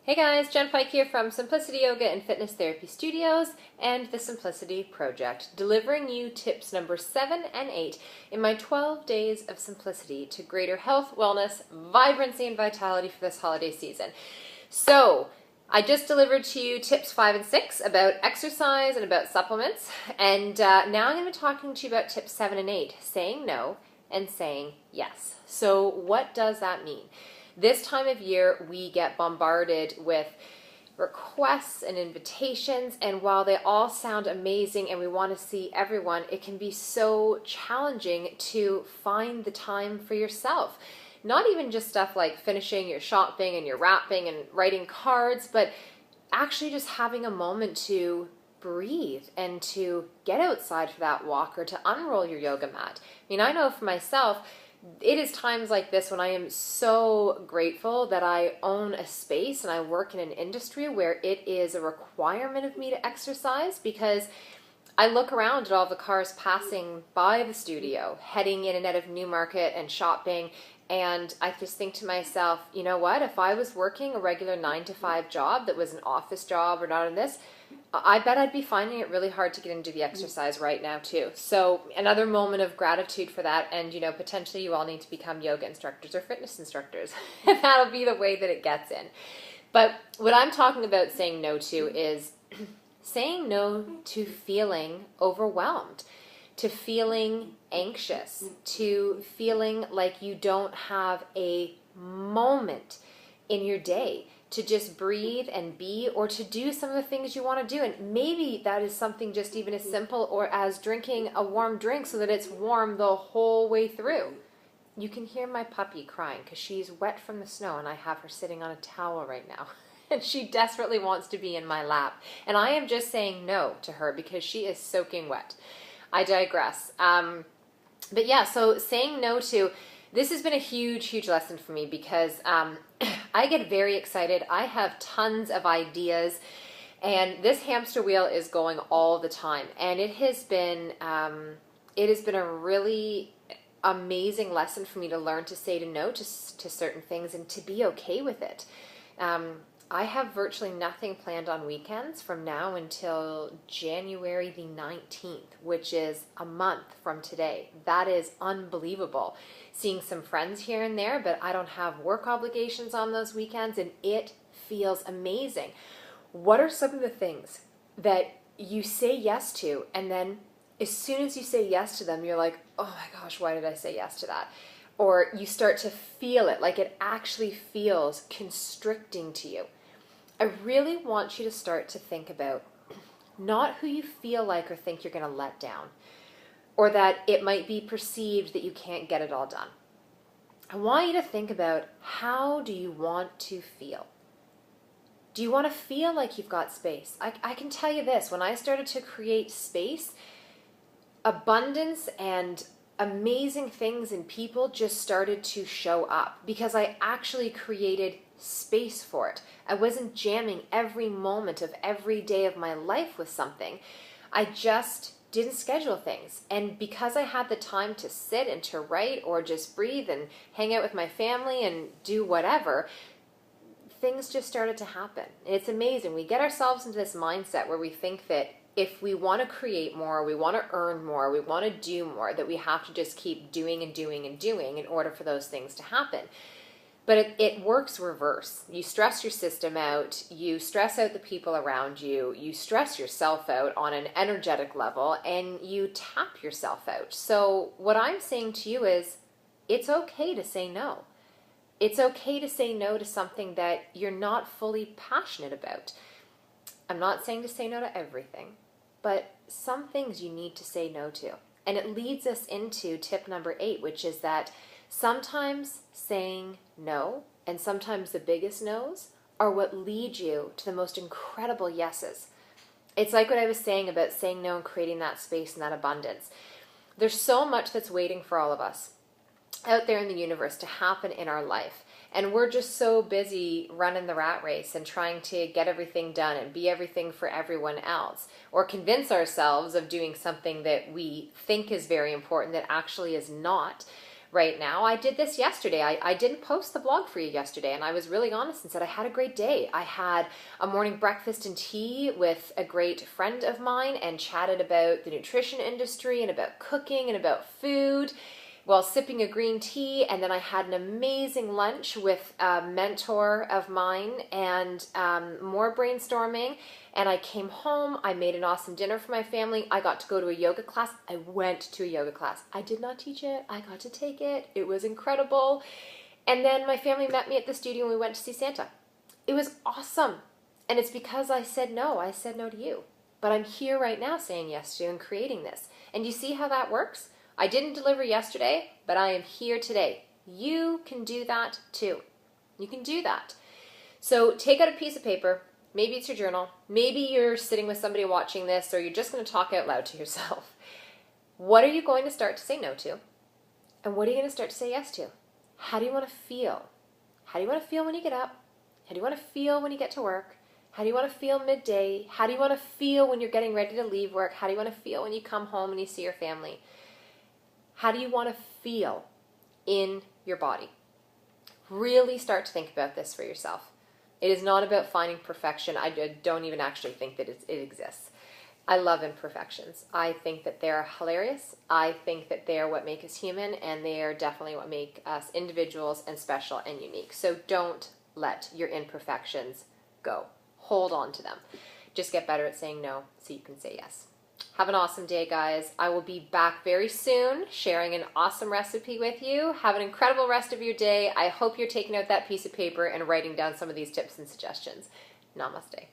Hey guys, Jenn Pike here from Simplicity Yoga and Fitness Therapy Studios and the Simplicity Project, delivering you tips number 7 and 8 in my 12 days of simplicity to greater health, wellness, vibrancy, and vitality for this holiday season. So, I just delivered to you tips 5 and 6 about exercise and about supplements, and now I'm going to be talking to you about tips 7 and 8, saying no and saying yes. So, what does that mean? This time of year, we get bombarded with requests and invitations, and while they all sound amazing and we want to see everyone, it can be so challenging to find the time for yourself. Not even just stuff like finishing your shopping and your wrapping and writing cards, but actually just having a moment to breathe and to get outside for that walk or to unroll your yoga mat. I mean, I know for myself, it is times like this when I am so grateful that I own a space and I work in an industry where it is a requirement of me to exercise, because I look around at all the cars passing by the studio, heading in and out of Newmarket and shopping, and I just think to myself, you know what, if I was working a regular 9-to-5 job that was an office job or not in this, I bet I'd be finding it really hard to get into the exercise right now too. So another moment of gratitude for that, and potentially you all need to become yoga instructors or fitness instructors. And that'll be the way that it gets in. But what I'm talking about saying no to is saying no to feeling overwhelmed, to feeling anxious, to feeling like you don't have a moment in your day to just breathe and be, or to do some of the things you want to do. And maybe that is something just even as simple or as drinking a warm drink so that it's warm the whole way through. You can hear my puppy crying because she's wet from the snow and I have her sitting on a towel right now. And she desperately wants to be in my lap. And I am just saying no to her because she is soaking wet. I digress. But yeah, so saying no to, this has been a huge, huge lesson for me because I get very excited. I have tons of ideas, and this hamster wheel is going all the time. And it has been a really amazing lesson for me to learn to say no to certain things and to be okay with it. I have virtually nothing planned on weekends from now until January the 19th, which is a month from today. That is unbelievable. Seeing some friends here and there, but I don't have work obligations on those weekends, and it feels amazing. What are some of the things that you say yes to, and then as soon as you say yes to them, you're like, oh my gosh, why did I say yes to that? Or you start to feel it, like it actually feels constricting to you. I really want you to start to think about not who you feel like or think you're going to let down, or that it might be perceived that you can't get it all done. I want you to think about, how do you want to feel? Do you want to feel like you've got space? I can tell you this, when I started to create space, abundance and amazing things and people just started to show up because I actually created space for it. I wasn't jamming every moment of every day of my life with something. I just didn't schedule things. And because I had the time to sit and to write or just breathe and hang out with my family and do whatever, things just started to happen. And it's amazing. We get ourselves into this mindset where we think that if we want to create more, we want to earn more, we want to do more, that we have to just keep doing and doing and doing in order for those things to happen. But it works reverse. You stress your system out, you stress out the people around you, you stress yourself out on an energetic level, and you tap yourself out. So what I'm saying to you is, it's okay to say no. It's okay to say no to something that you're not fully passionate about. I'm not saying to say no to everything, but some things you need to say no to. And it leads us into tip number 8, which is that sometimes saying no, and sometimes the biggest no's, are what lead you to the most incredible yeses. It's like what I was saying about saying no and creating that space and that abundance. There's so much that's waiting for all of us out there in the universe to happen in our life. And we're just so busy running the rat race and trying to get everything done and be everything for everyone else, or convince ourselves of doing something that we think is very important that actually is not. right now. I did this yesterday. I didn't post the blog for you yesterday, and I was really honest and said I had a great day. I had a morning breakfast and tea with a great friend of mine and chatted about the nutrition industry and about cooking and about food while sipping a green tea. And then I had an amazing lunch with a mentor of mine and more brainstorming. And I came home, I made an awesome dinner for my family. I got to go to a yoga class. I went to a yoga class. I did not teach it. I got to take it. It was incredible. And then my family met me at the studio and we went to see Santa. It was awesome. And it's because I said no. I said no to you. But I'm here right now saying yes to you and creating this. And you see how that works? I didn't deliver yesterday, but I am here today. You can do that too. You can do that. So take out a piece of paper. Maybe it's your journal. Maybe you're sitting with somebody watching this, or you're just going to talk out loud to yourself. What are you going to start to say no to? And what are you going to start to say yes to? How do you want to feel? How do you want to feel when you get up? How do you want to feel when you get to work? How do you want to feel midday? How do you want to feel when you're getting ready to leave work? How do you want to feel when you come home and you see your family? How do you want to feel in your body? Really start to think about this for yourself. It is not about finding perfection. I don't even actually think that it exists. I love imperfections. I think that they're hilarious. I think that they're what make us human, and they are definitely what make us individuals and special and unique. So don't let your imperfections go. Hold on to them. Just get better at saying no so you can say yes. Have an awesome day, guys. I will be back very soon sharing an awesome recipe with you. Have an incredible rest of your day. I hope you're taking out that piece of paper and writing down some of these tips and suggestions. Namaste.